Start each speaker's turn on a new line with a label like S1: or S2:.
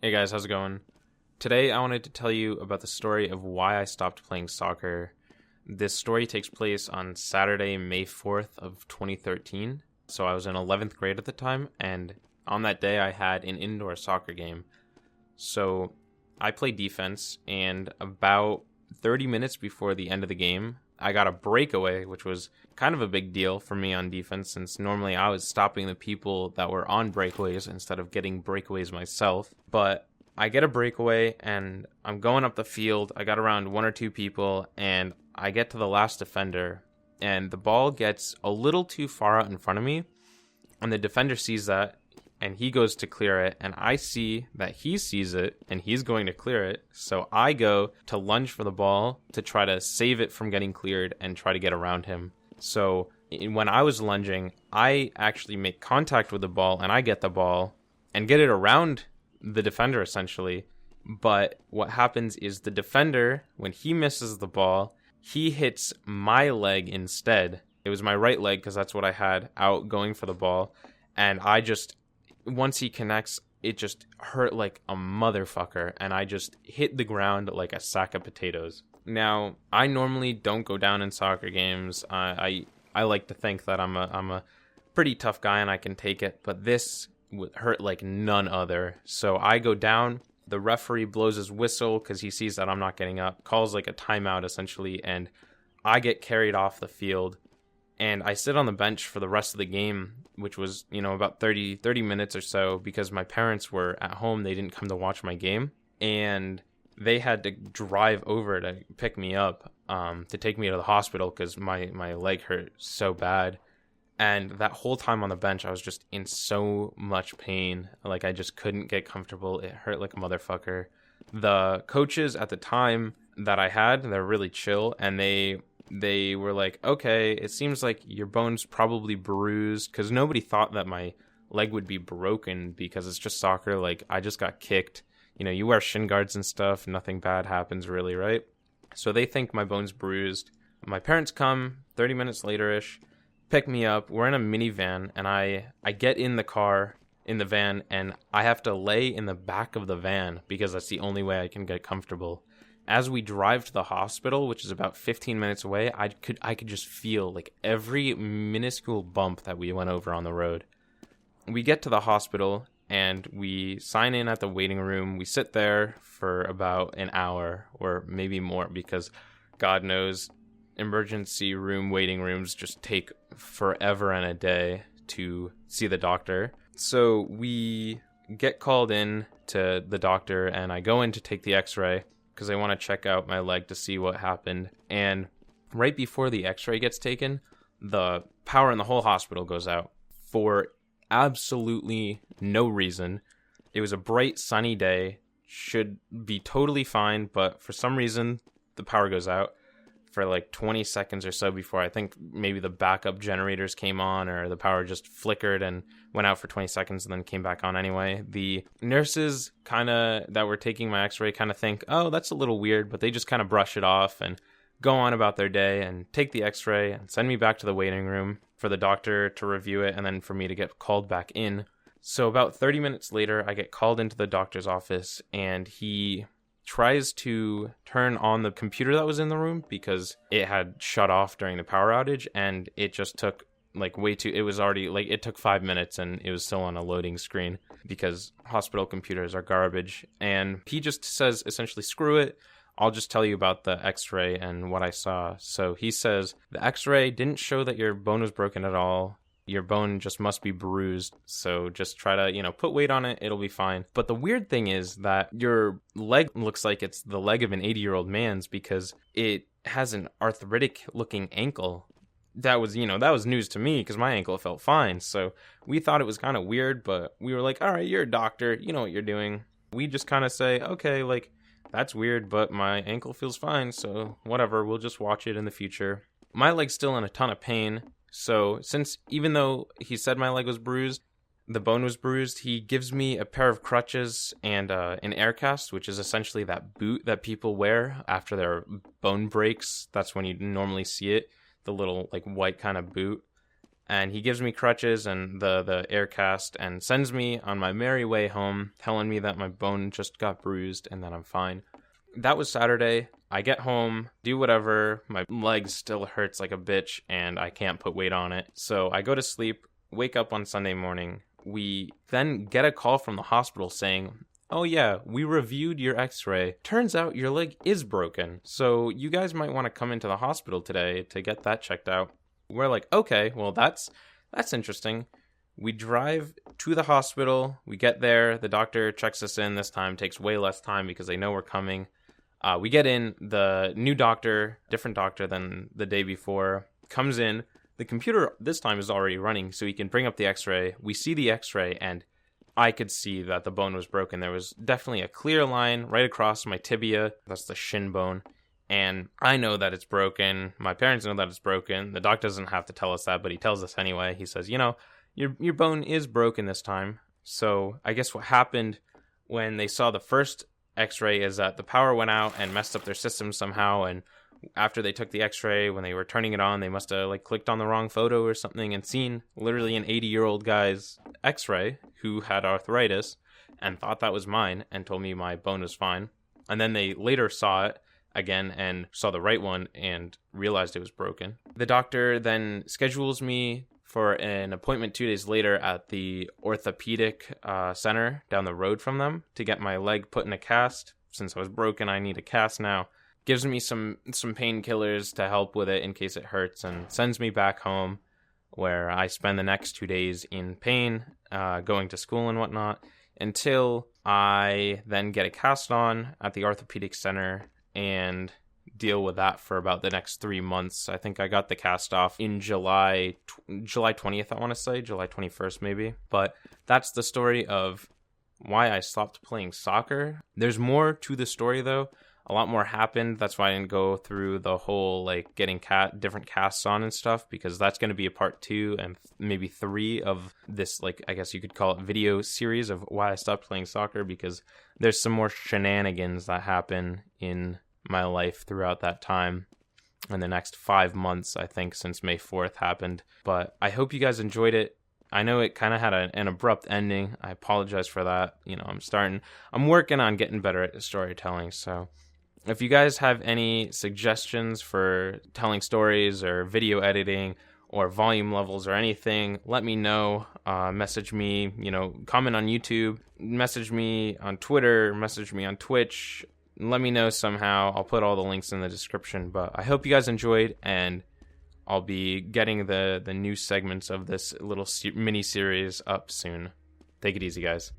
S1: Hey guys, how's it going? Today I wanted to tell you about the story of why I stopped playing soccer. This story takes place on Saturday, May 4th of 2013. So I was in 11th grade at the time, and on that day I had an indoor soccer game. So I played defense, and about 30 minutes before the end of the game, I got a breakaway, which was kind of a big deal for me on defense, since normally I was stopping the people that were on breakaways instead of getting breakaways myself. But I get a breakaway, and I'm going up the field. I got around one or two people, and I get to the last defender, and the ball gets a little too far out in front of me, and the defender sees that, and he goes to clear it, and I see that he sees it, and he's going to clear it, so I go to lunge for the ball to try to save it from getting cleared and try to get around him. So when I was lunging, I actually make contact with the ball, and I get the ball and get it around the defender, essentially. But what happens is the defender, when he misses the ball, he hits my leg instead. It was my right leg, because that's what I had out going for the ball, and once he connects, it just hurt like a motherfucker, and I just hit the ground like a sack of potatoes. Now, I normally don't go down in soccer games. I like to think that I'm a pretty tough guy and I can take it, but this would hurt like none other. So I go down. The referee blows his whistle because he sees that I'm not getting up, calls like a timeout essentially, and I get carried off the field. And I sit on the bench for the rest of the game, which was, about 30 minutes or so, because my parents were at home. They didn't come to watch my game, and they had to drive over to pick me up, to take me to the hospital because my leg hurt so bad. And that whole time on the bench, I was just in so much pain. Like, I just couldn't get comfortable. It hurt like a motherfucker. The coaches at the time that I had, they're really chill, and they were like, okay, it seems like your bone's probably bruised, because nobody thought that my leg would be broken because it's just soccer. Like, I just got kicked. You wear shin guards and stuff. Nothing bad happens really, right? So they think my bone's bruised. My parents come 30 minutes later-ish, pick me up. We're in a minivan, and I get in the van, and I have to lay in the back of the van because that's the only way I can get comfortable. As we drive to the hospital, which is about 15 minutes away, I could just feel like every minuscule bump that we went over on the road. We get to the hospital and we sign in at the waiting room. We sit there for about an hour or maybe more, because God knows emergency room waiting rooms just take forever and a day to see the doctor. So we get called in to the doctor, and I go in to take the x-ray because I want to check out my leg to see what happened. And right before the x-ray gets taken, the power in the whole hospital goes out for absolutely no reason. It was a bright, sunny day, should be totally fine, but for some reason, the power goes out for like 20 seconds or so before I think maybe the backup generators came on, or the power just flickered and went out for 20 seconds and then came back on anyway. The nurses that were taking my x-ray kind of think, oh, that's a little weird, but they just kind of brush it off and go on about their day and take the x-ray and send me back to the waiting room for the doctor to review it and then for me to get called back in. So about 30 minutes later, I get called into the doctor's office, and he tries to turn on the computer that was in the room because it had shut off during the power outage, and it just took it took 5 minutes and it was still on a loading screen because hospital computers are garbage. And he just says essentially, screw it, I'll just tell you about the x-ray and what I saw. So he says the x-ray didn't show that your bone was broken at all. Your bone just must be bruised, so just try to, put weight on it, it'll be fine. But the weird thing is that your leg looks like it's the leg of an 80-year-old man's because it has an arthritic-looking ankle. That was news to me because my ankle felt fine. So we thought it was kind of weird, but we were like, all right, you're a doctor, you know what you're doing. We just kind of say, okay, like, that's weird, but my ankle feels fine, so whatever, we'll just watch it in the future. My leg's still in a ton of pain. So even though he said my leg was bruised, the bone was bruised, he gives me a pair of crutches and an air cast, which is essentially that boot that people wear after their bone breaks. That's when you normally see it, the little like white kind of boot. And he gives me crutches and the air cast and sends me on my merry way home, telling me that my bone just got bruised and that I'm fine. That was Saturday. I get home, do whatever. My leg still hurts like a bitch and I can't put weight on it. So I go to sleep, wake up on Sunday morning. We then get a call from the hospital saying, "Oh yeah, we reviewed your x-ray. Turns out your leg is broken. So you guys might want to come into the hospital today to get that checked out." We're like, okay, well, that's interesting. We drive to the hospital. We get there. The doctor checks us in this time. Takes way less time because they know we're coming. We get in. The new doctor, different doctor than the day before, comes in. The computer this time is already running, so he can bring up the x-ray. We see the x-ray, and I could see that the bone was broken. There was definitely a clear line right across my tibia. That's the shin bone. And I know that it's broken. My parents know that it's broken. The doctor doesn't have to tell us that, but he tells us anyway. He says, your bone is broken this time. So I guess what happened when they saw the first x-ray is that the power went out and messed up their system somehow. And after they took the x-ray, when they were turning it on, they must have clicked on the wrong photo or something and seen literally an 80-year-old guy's x-ray who had arthritis and thought that was mine and told me my bone was fine. And then they later saw it again and saw the right one and realized it was broken. The doctor then schedules me for an appointment 2 days later at the orthopedic center down the road from them to get my leg put in a cast. Since I was broken, I need a cast now. Gives me some painkillers to help with it in case it hurts, and sends me back home where I spend the next 2 days in pain, going to school and whatnot, until I then get a cast on at the orthopedic center and deal with that for about the next 3 months. I think I got the cast off in July 20th, I want to say, July 21st maybe. But that's the story of why I stopped playing soccer. There's more to the story though. A lot more happened. That's why I didn't go through the whole getting different casts on and stuff, because that's going to be a part 2 and maybe 3 of this, I guess you could call it video series of why I stopped playing soccer, because there's some more shenanigans that happen in my life throughout that time in the next 5 months, I think, since May 4th happened. But I hope you guys enjoyed it. I know it kind of had an abrupt ending. I apologize for that. I'm working on getting better at storytelling. So if you guys have any suggestions for telling stories or video editing or volume levels or anything, let me know. Message me, comment on YouTube, message me on Twitter, message me on Twitch. Let me know somehow. I'll put all the links in the description. But I hope you guys enjoyed, and I'll be getting the new segments of this little mini series up soon. Take it easy, guys.